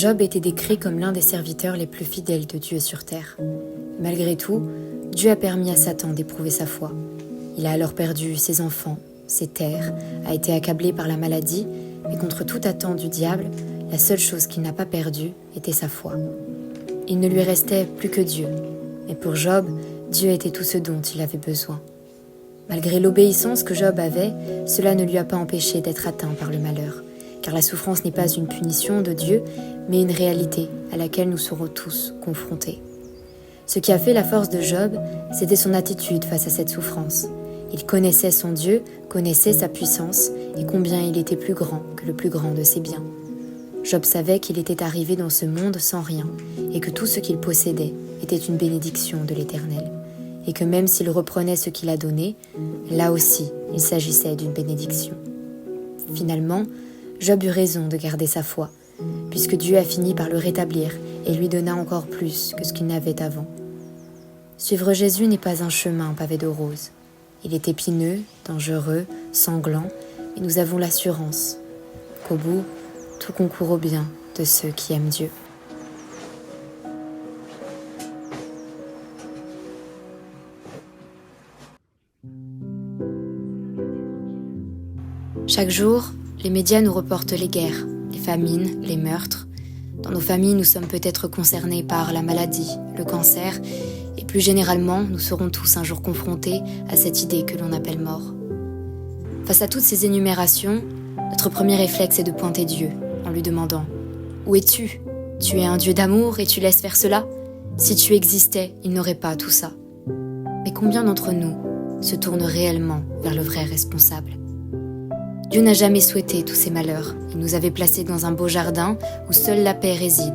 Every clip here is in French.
Job était décrit comme l'un des serviteurs les plus fidèles de Dieu sur terre. Malgré tout, Dieu a permis à Satan d'éprouver sa foi. Il a alors perdu ses enfants, ses terres, a été accablé par la maladie, mais contre toute attente du diable, la seule chose qu'il n'a pas perdue était sa foi. Il ne lui restait plus que Dieu. Et pour Job, Dieu était tout ce dont il avait besoin. Malgré l'obéissance que Job avait, cela ne lui a pas empêché d'être atteint par le malheur. Car la souffrance n'est pas une punition de Dieu, mais une réalité à laquelle nous serons tous confrontés. Ce qui a fait la force de Job, c'était son attitude face à cette souffrance. Il connaissait son Dieu, connaissait sa puissance et combien il était plus grand que le plus grand de ses biens. Job savait qu'il était arrivé dans ce monde sans rien et que tout ce qu'il possédait était une bénédiction de l'Éternel. Et que même s'il reprenait ce qu'il a donné, là aussi, il s'agissait d'une bénédiction. Finalement, Job eut raison de garder sa foi, puisque Dieu a fini par le rétablir et lui donna encore plus que ce qu'il n'avait avant. Suivre Jésus n'est pas un chemin pavé de roses. Il est épineux, dangereux, sanglant, et nous avons l'assurance qu'au bout, tout concourt au bien de ceux qui aiment Dieu. Chaque jour, les médias nous reportent les guerres, les famines, les meurtres. Dans nos familles, nous sommes peut-être concernés par la maladie, le cancer, et plus généralement, nous serons tous un jour confrontés à cette idée que l'on appelle mort. Face à toutes ces énumérations, notre premier réflexe est de pointer Dieu, en lui demandant « Où es-tu ? Tu es un Dieu d'amour et tu laisses faire cela ? Si tu existais, il n'aurait pas tout ça. » Mais combien d'entre nous se tournent réellement vers le vrai responsable ? Dieu n'a jamais souhaité tous ces malheurs. Il nous avait placés dans un beau jardin où seule la paix réside.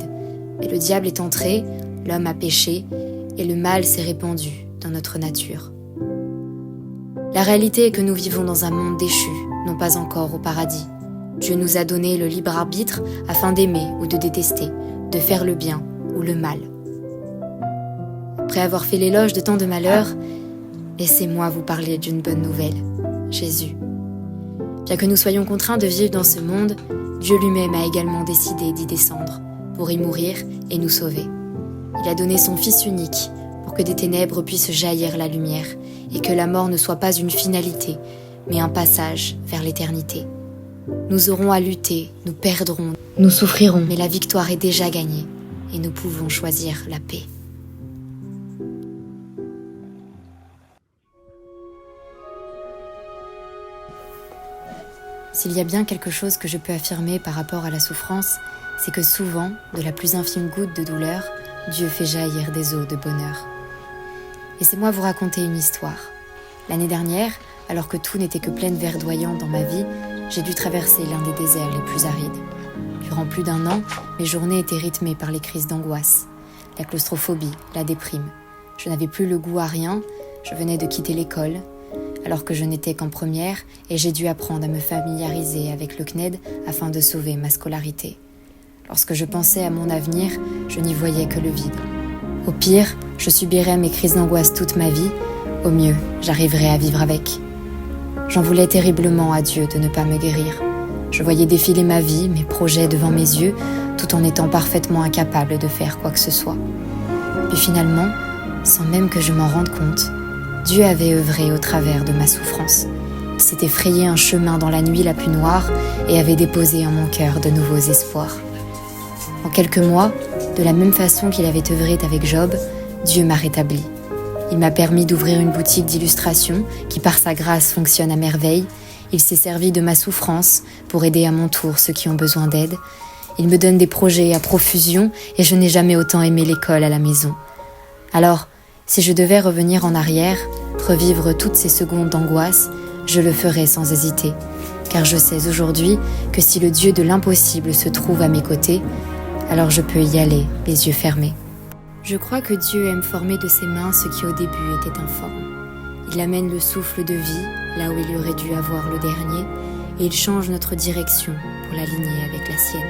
Mais le diable est entré, l'homme a péché et le mal s'est répandu dans notre nature. La réalité est que nous vivons dans un monde déchu, non pas encore au paradis. Dieu nous a donné le libre arbitre afin d'aimer ou de détester, de faire le bien ou le mal. Après avoir fait l'éloge de tant de malheurs, laissez-moi vous parler d'une bonne nouvelle, Jésus. Bien que nous soyons contraints de vivre dans ce monde, Dieu lui-même a également décidé d'y descendre, pour y mourir et nous sauver. Il a donné son Fils unique, pour que des ténèbres puissent jaillir la lumière, et que la mort ne soit pas une finalité, mais un passage vers l'éternité. Nous aurons à lutter, nous perdrons, nous souffrirons, mais la victoire est déjà gagnée, et nous pouvons choisir la paix. S'il y a bien quelque chose que je peux affirmer par rapport à la souffrance, c'est que souvent, de la plus infime goutte de douleur, Dieu fait jaillir des eaux de bonheur. Laissez-moi vous raconter une histoire. L'année dernière, alors que tout n'était que plaine verdoyante dans ma vie, j'ai dû traverser l'un des déserts les plus arides. Durant plus d'1 an, mes journées étaient rythmées par les crises d'angoisse, la claustrophobie, la déprime. Je n'avais plus le goût à rien, je venais de quitter l'école, alors que je n'étais qu'en première et j'ai dû apprendre à me familiariser avec le CNED afin de sauver ma scolarité. Lorsque je pensais à mon avenir, je n'y voyais que le vide. Au pire, je subirais mes crises d'angoisse toute ma vie, au mieux, j'arriverais à vivre avec. J'en voulais terriblement à Dieu de ne pas me guérir. Je voyais défiler ma vie, mes projets devant mes yeux, tout en étant parfaitement incapable de faire quoi que ce soit. Puis finalement, sans même que je m'en rende compte, Dieu avait œuvré au travers de ma souffrance. Il s'était frayé un chemin dans la nuit la plus noire et avait déposé en mon cœur de nouveaux espoirs. En quelques mois, de la même façon qu'il avait œuvré avec Job, Dieu m'a rétabli. Il m'a permis d'ouvrir une boutique d'illustration qui par sa grâce fonctionne à merveille. Il s'est servi de ma souffrance pour aider à mon tour ceux qui ont besoin d'aide. Il me donne des projets à profusion et je n'ai jamais autant aimé l'école à la maison. Alors, si je devais revenir en arrière, revivre toutes ces secondes d'angoisse, je le ferais sans hésiter. Car je sais aujourd'hui que si le Dieu de l'impossible se trouve à mes côtés, alors je peux y aller, les yeux fermés. Je crois que Dieu aime former de ses mains ce qui au début était informe. Il amène le souffle de vie là où il aurait dû avoir le dernier, et il change notre direction pour l'aligner avec la sienne.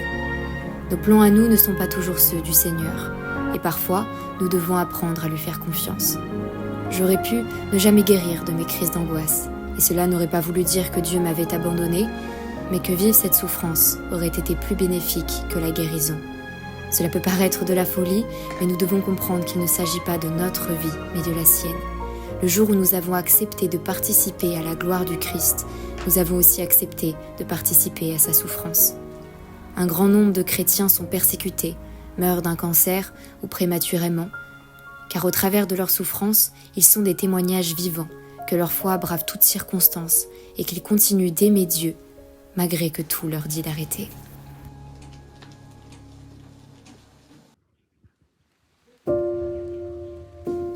Nos plans à nous ne sont pas toujours ceux du Seigneur, et parfois, nous devons apprendre à lui faire confiance. J'aurais pu ne jamais guérir de mes crises d'angoisse, et cela n'aurait pas voulu dire que Dieu m'avait abandonné, mais que vivre cette souffrance aurait été plus bénéfique que la guérison. Cela peut paraître de la folie, mais nous devons comprendre qu'il ne s'agit pas de notre vie, mais de la sienne. Le jour où nous avons accepté de participer à la gloire du Christ, nous avons aussi accepté de participer à sa souffrance. Un grand nombre de chrétiens sont persécutés, meurent d'un cancer ou prématurément, car au travers de leur souffrance, ils sont des témoignages vivants, que leur foi brave toutes circonstances et qu'ils continuent d'aimer Dieu, malgré que tout leur dit d'arrêter.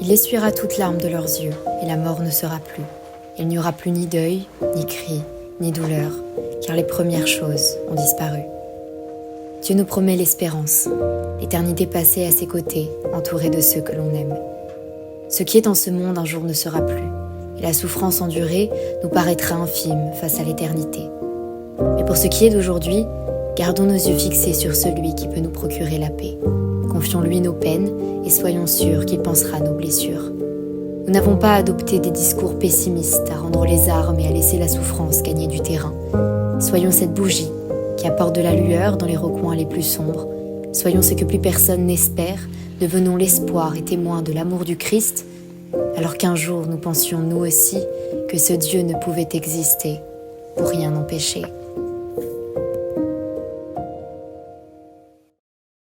Il essuiera toute larme de leurs yeux, et la mort ne sera plus. Il n'y aura plus ni deuil, ni cri, ni douleur, car les premières choses ont disparu. Dieu nous promet l'espérance, l'éternité passée à ses côtés, entourée de ceux que l'on aime. Ce qui est en ce monde un jour ne sera plus, et la souffrance endurée nous paraîtra infime face à l'éternité. Mais pour ce qui est d'aujourd'hui, gardons nos yeux fixés sur celui qui peut nous procurer la paix. Confions-lui nos peines et soyons sûrs qu'il pansera nos blessures. Nous n'avons pas adopté des discours pessimistes à rendre les armes et à laisser la souffrance gagner du terrain. Soyons cette bougie qui apporte de la lueur dans les recoins les plus sombres. Soyons ce que plus personne n'espère, devenons l'espoir et témoins de l'amour du Christ, alors qu'un jour nous pensions nous aussi que ce Dieu ne pouvait exister pour rien empêcher.